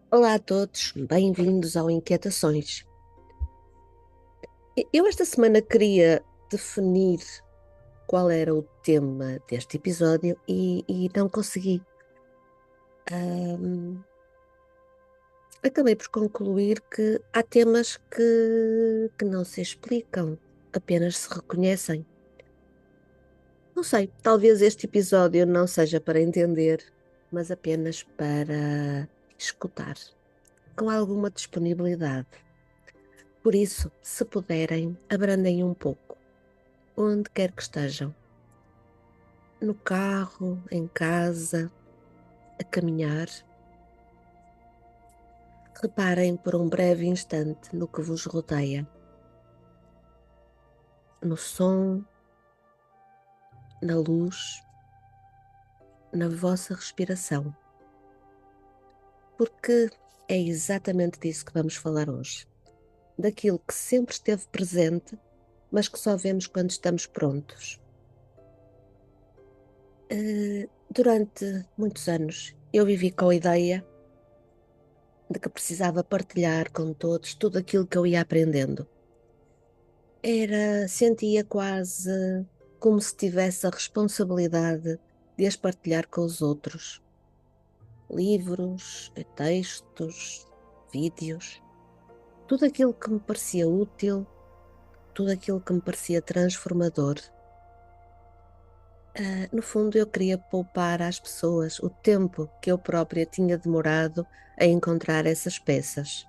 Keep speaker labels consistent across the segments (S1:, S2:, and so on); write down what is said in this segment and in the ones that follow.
S1: Olá a todos, bem-vindos ao Inquietações. Eu esta semana queria definir qual era o tema deste episódio e não consegui. Ahm, Acabei por concluir que há temas que não se explicam, apenas se reconhecem. Não sei, talvez este episódio não seja para entender, mas apenas para escutar, com alguma disponibilidade. Por isso, se puderem, abrandem um pouco onde quer que estejam, no carro, em casa, a caminhar. Reparem por um breve instante no que vos rodeia, no som, na luz, na vossa respiração, porque é exatamente disso que vamos falar hoje. Daquilo que sempre esteve presente, mas que só vemos quando estamos prontos. Durante muitos anos, eu vivi com a ideia de que precisava partilhar com todos tudo aquilo que eu ia aprendendo. Sentia quase como se tivesse a responsabilidade de as partilhar com os outros. Livros, textos, vídeos, tudo aquilo que me parecia útil, tudo aquilo que me parecia transformador. No fundo, eu queria poupar às pessoas o tempo que eu própria tinha demorado a encontrar essas peças.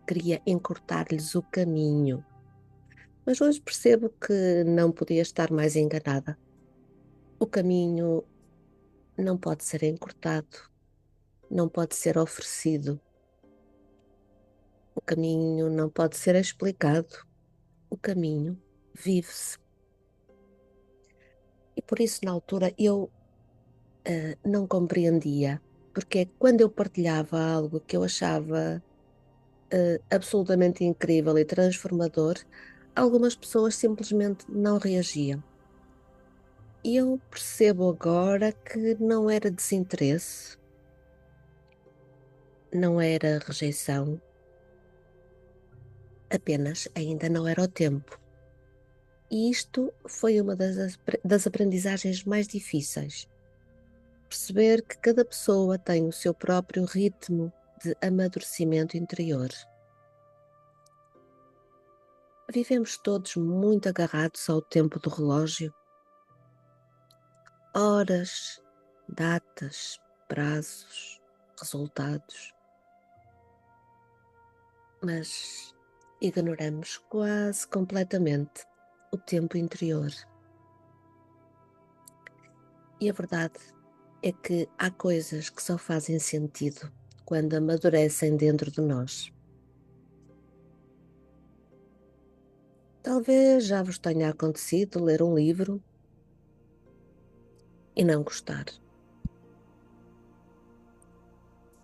S1: Queria encurtar-lhes o caminho. Mas hoje percebo que não podia estar mais enganada. O caminho não pode ser encurtado, não pode ser oferecido, o caminho não pode ser explicado, o caminho vive-se. E por isso, na altura, eu não compreendia, porque quando eu partilhava algo que eu achava absolutamente incrível e transformador, algumas pessoas simplesmente não reagiam. E eu percebo agora que não era desinteresse, não era rejeição, apenas ainda não era o tempo. E isto foi uma das aprendizagens mais difíceis. Perceber que cada pessoa tem o seu próprio ritmo de amadurecimento interior. Vivemos todos muito agarrados ao tempo do relógio. Horas, datas, prazos, resultados. Mas ignoramos quase completamente o tempo interior. E a verdade é que há coisas que só fazem sentido quando amadurecem dentro de nós. Talvez já vos tenha acontecido ler um livro e não gostar.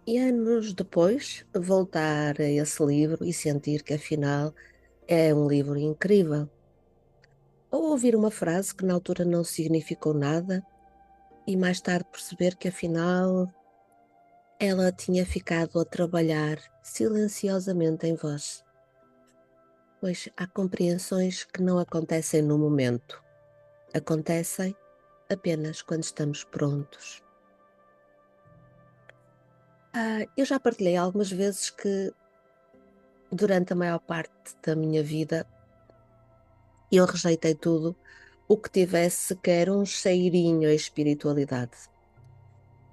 S1: E anos depois voltar a esse livro e sentir que afinal é um livro incrível. Ou ouvir uma frase que na altura não significou nada e mais tarde perceber que afinal ela tinha ficado a trabalhar silenciosamente em vós. Pois há compreensões que não acontecem no momento, acontecem apenas quando estamos prontos. Eu já partilhei algumas vezes que durante a maior parte da minha vida eu rejeitei tudo o que tivesse sequer um cheirinho a espiritualidade.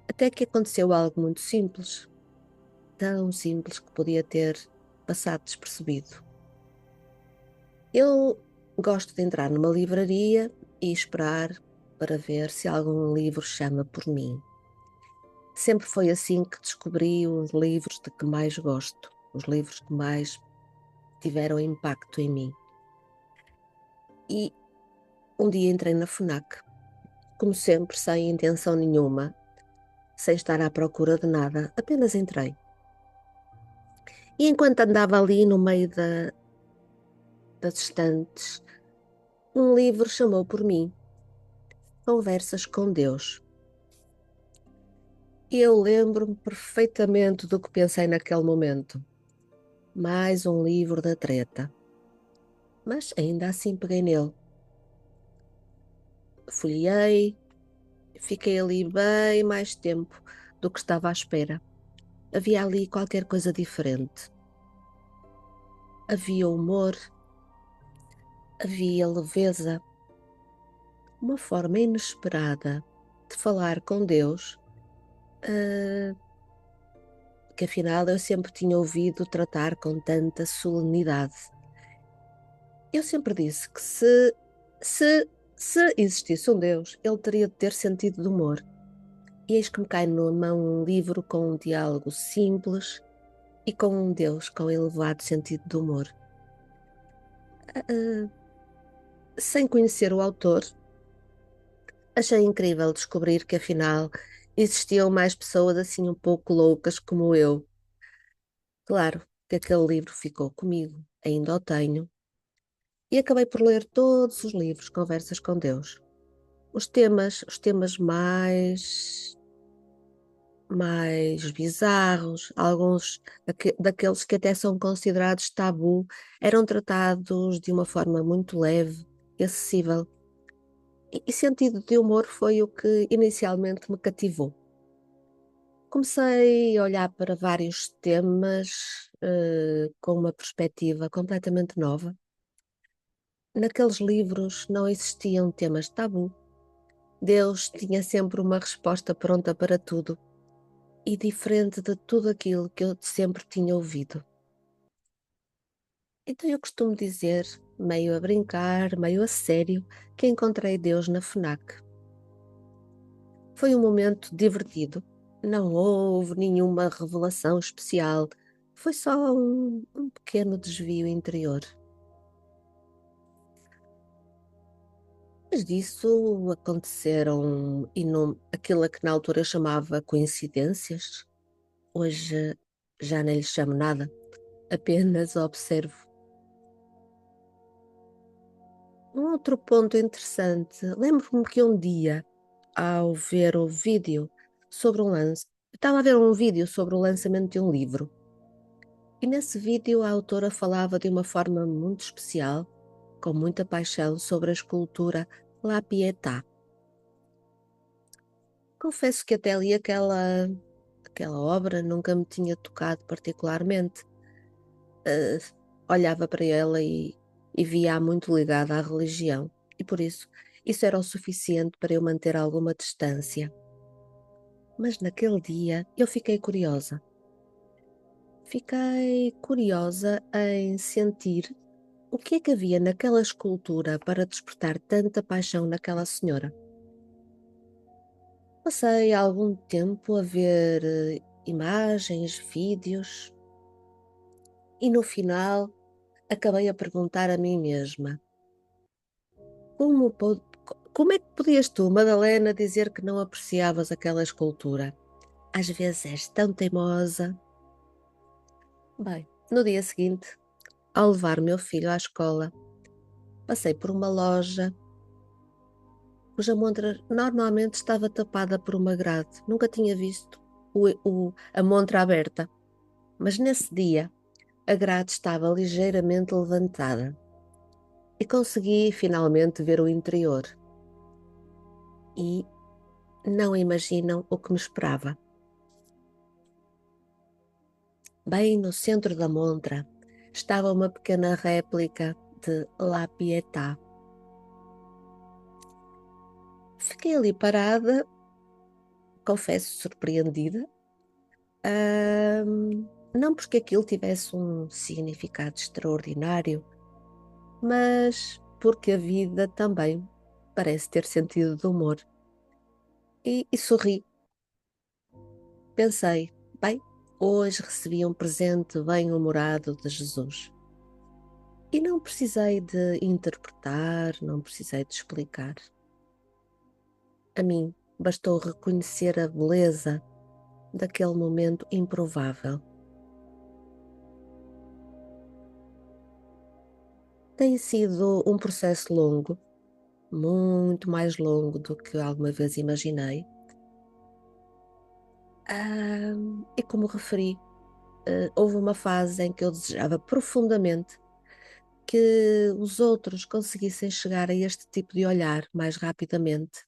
S1: Até que aconteceu algo muito simples, tão simples que podia ter passado despercebido. Eu gosto de entrar numa livraria e esperar para ver se algum livro chama por mim. Sempre foi assim que descobri os livros de que mais gosto, os livros que mais tiveram impacto em mim. E um dia entrei na FNAC, como sempre, sem intenção nenhuma, sem estar à procura de nada, apenas entrei. E enquanto andava ali no meio das estantes, um livro chamou por mim, Conversas com Deus. Eu lembro-me perfeitamente do que pensei naquele momento. Mais um livro da treta. Mas ainda assim peguei nele. Folhei, fiquei ali bem mais tempo do que estava à espera. Havia ali qualquer coisa diferente. Havia humor, havia leveza, uma forma inesperada de falar com Deus, ah, que afinal eu sempre tinha ouvido tratar com tanta solenidade. Eu sempre disse que se, se existisse um Deus, ele teria de ter sentido de humor. E eis que me cai na mão um livro com um diálogo simples e com um Deus com elevado sentido de humor. Ah, sem conhecer o autor, achei incrível descobrir que afinal existiam mais pessoas assim um pouco loucas como eu. Claro que aquele livro ficou comigo, ainda o tenho, e acabei por ler todos os livros Conversas com Deus. Os temas mais bizarros, alguns daqueles que até são considerados tabu, eram tratados de uma forma muito leve e acessível. E sentido de humor foi o que inicialmente me cativou. Comecei a olhar para vários temas, com uma perspectiva completamente nova. Naqueles livros não existiam temas tabu. Deus tinha sempre uma resposta pronta para tudo e diferente de tudo aquilo que eu sempre tinha ouvido. Então eu costumo dizer, meio a brincar, meio a sério, que encontrei Deus na FNAC. Foi um momento divertido. Não houve nenhuma revelação especial. Foi só um pequeno desvio interior. Mas disso aconteceram aquilo a que na altura eu chamava coincidências. Hoje já nem lhe chamo nada, apenas observo. Um outro ponto interessante, lembro-me que um dia, ao ver o vídeo sobre estava a ver um vídeo sobre o lançamento de um livro, e nesse vídeo a autora falava de uma forma muito especial, com muita paixão, sobre a escultura La Pietà. Confesso que até ali aquela obra nunca me tinha tocado particularmente. Eh, olhava para ela e via-a muito ligada à religião, e por isso era o suficiente para eu manter alguma distância. Mas naquele dia eu fiquei curiosa. Fiquei curiosa em sentir o que é que havia naquela escultura para despertar tanta paixão naquela senhora. Passei algum tempo a ver imagens, vídeos e no final acabei a perguntar a mim mesma: como, como é que podias tu, Madalena, dizer que não apreciavas aquela escultura? Às vezes és tão teimosa. Bem, no dia seguinte, ao levar meu filho à escola, passei por uma loja cuja montra normalmente estava tapada por uma grade. Nunca tinha visto a montra aberta, mas nesse dia a grade estava ligeiramente levantada e consegui finalmente ver o interior. E não imaginam o que me esperava. Bem no centro da montra estava uma pequena réplica de La Pietà. Fiquei ali parada, confesso, surpreendida, não porque aquilo tivesse um significado extraordinário, mas porque a vida também parece ter sentido de humor. E sorri. Pensei, bem, hoje recebi um presente bem-humorado de Jesus. E não precisei de interpretar, não precisei de explicar. A mim bastou reconhecer a beleza daquele momento improvável. Tem sido um processo longo, muito mais longo do que alguma vez imaginei. E como referi, houve uma fase em que eu desejava profundamente que os outros conseguissem chegar a este tipo de olhar mais rapidamente.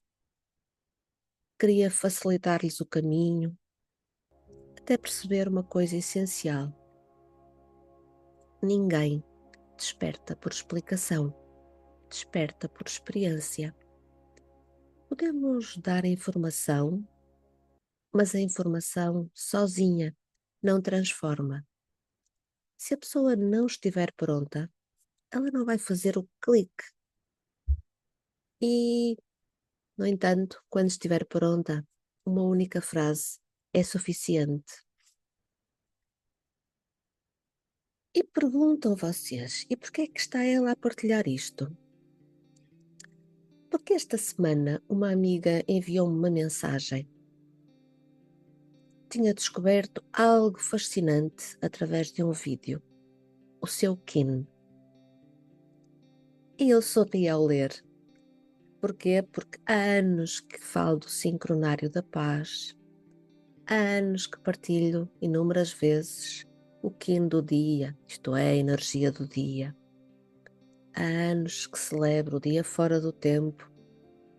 S1: Queria facilitar-lhes o caminho, até perceber uma coisa essencial: ninguém desperta por explicação, desperta por experiência. Podemos dar a informação, mas a informação sozinha não transforma. Se a pessoa não estiver pronta, ela não vai fazer o clique. E, no entanto, quando estiver pronta, uma única frase é suficiente. E perguntam vocês, e porquê é que está ela a partilhar isto? Porque esta semana uma amiga enviou-me uma mensagem. Tinha descoberto algo fascinante através de um vídeo, o seu kin. E eu sorri ao ler. Porquê? Porque há anos que falo do sincronário da paz, há anos que partilho inúmeras vezes o kin do dia, isto é, a energia do dia. Há anos que celebro o dia fora do tempo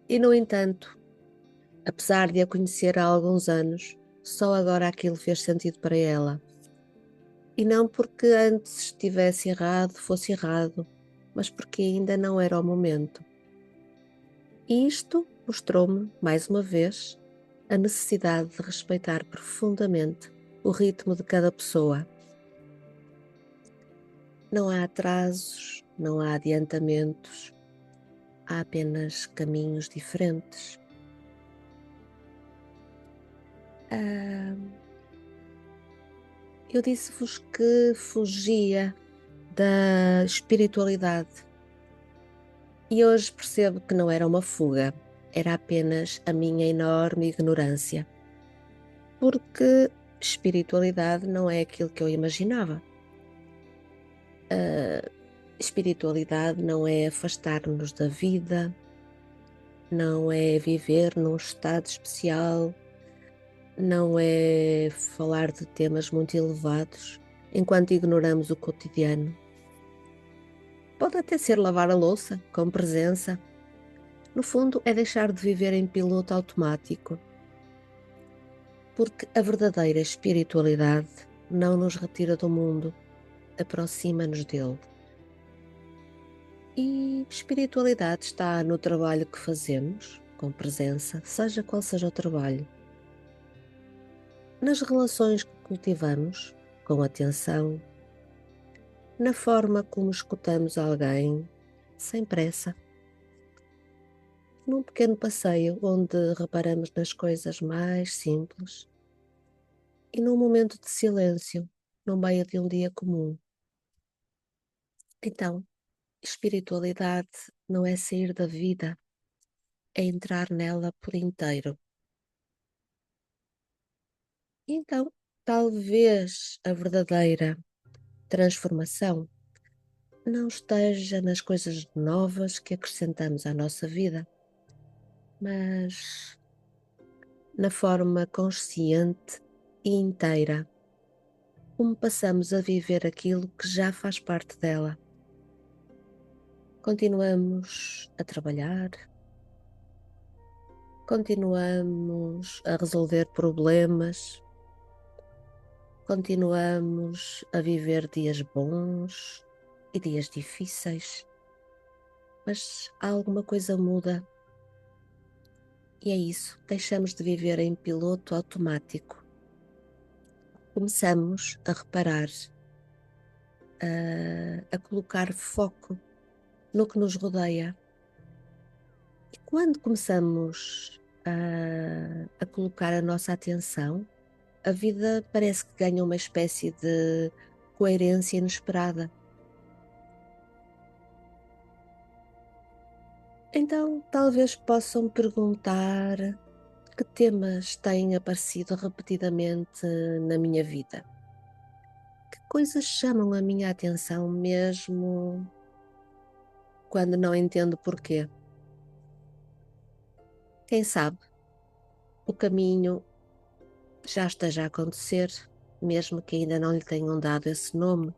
S1: e, no entanto, apesar de a conhecer há alguns anos, só agora aquilo fez sentido para ela. E não porque antes estivesse errado, fosse errado, mas porque ainda não era o momento. E isto mostrou-me, mais uma vez, a necessidade de respeitar profundamente o ritmo de cada pessoa. Não há atrasos, não há adiantamentos, há apenas caminhos diferentes. Eu disse-vos que fugia da espiritualidade e hoje percebo que não era uma fuga, era apenas a minha enorme ignorância, porque espiritualidade não é aquilo que eu imaginava. Espiritualidade não é afastar-nos da vida, não é viver num estado especial, não é falar de temas muito elevados enquanto ignoramos o cotidiano. Pode até ser lavar a louça com presença. No fundo, é deixar de viver em piloto automático, porque a verdadeira espiritualidade não nos retira do mundo, aproxima-nos dele. E espiritualidade está no trabalho que fazemos, com presença, seja qual seja o trabalho, nas relações que cultivamos, com atenção, na forma como escutamos alguém, sem pressa, num pequeno passeio onde reparamos nas coisas mais simples e num momento de silêncio, no meio de um dia comum. Então, espiritualidade não é sair da vida, é entrar nela por inteiro. Então, talvez a verdadeira transformação não esteja nas coisas novas que acrescentamos à nossa vida, mas na forma consciente e inteira como passamos a viver aquilo que já faz parte dela. Continuamos a trabalhar, continuamos a resolver problemas, continuamos a viver dias bons e dias difíceis, mas alguma coisa muda e é isso, deixamos de viver em piloto automático. Começamos a reparar, a colocar foco no que nos rodeia. E quando começamos a colocar a nossa atenção, a vida parece que ganha uma espécie de coerência inesperada. Então, talvez possam perguntar que temas têm aparecido repetidamente na minha vida. Que coisas chamam a minha atenção mesmo quando não entendo porquê? Quem sabe, o caminho já esteja a acontecer, mesmo que ainda não lhe tenham dado esse nome.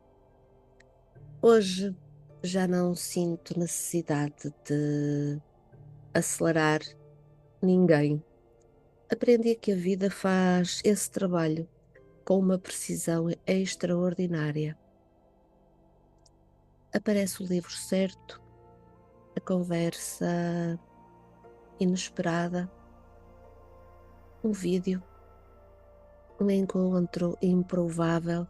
S1: Hoje já não sinto necessidade de acelerar ninguém. Aprendi que a vida faz esse trabalho com uma precisão extraordinária. Aparece o livro certo, a conversa inesperada, um vídeo, um encontro improvável.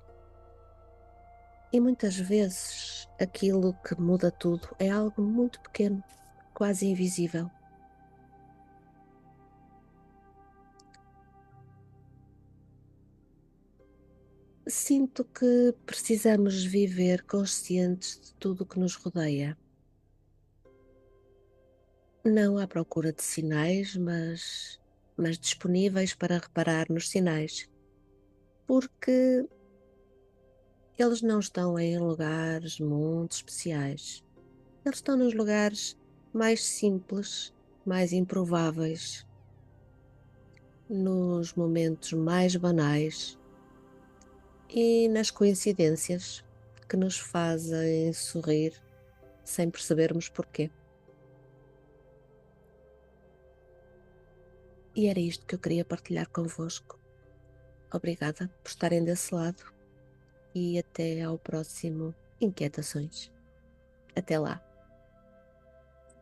S1: E muitas vezes aquilo que muda tudo é algo muito pequeno, quase invisível. Sinto que precisamos viver conscientes de tudo o que nos rodeia. Não à procura de sinais, mas disponíveis para reparar nos sinais. Porque eles não estão em lugares muito especiais. Eles estão nos lugares mais simples, mais improváveis, nos momentos mais banais e nas coincidências que nos fazem sorrir sem percebermos porquê. E era isto que eu queria partilhar convosco. Obrigada por estarem desse lado e até ao próximo Inquietações. Até lá.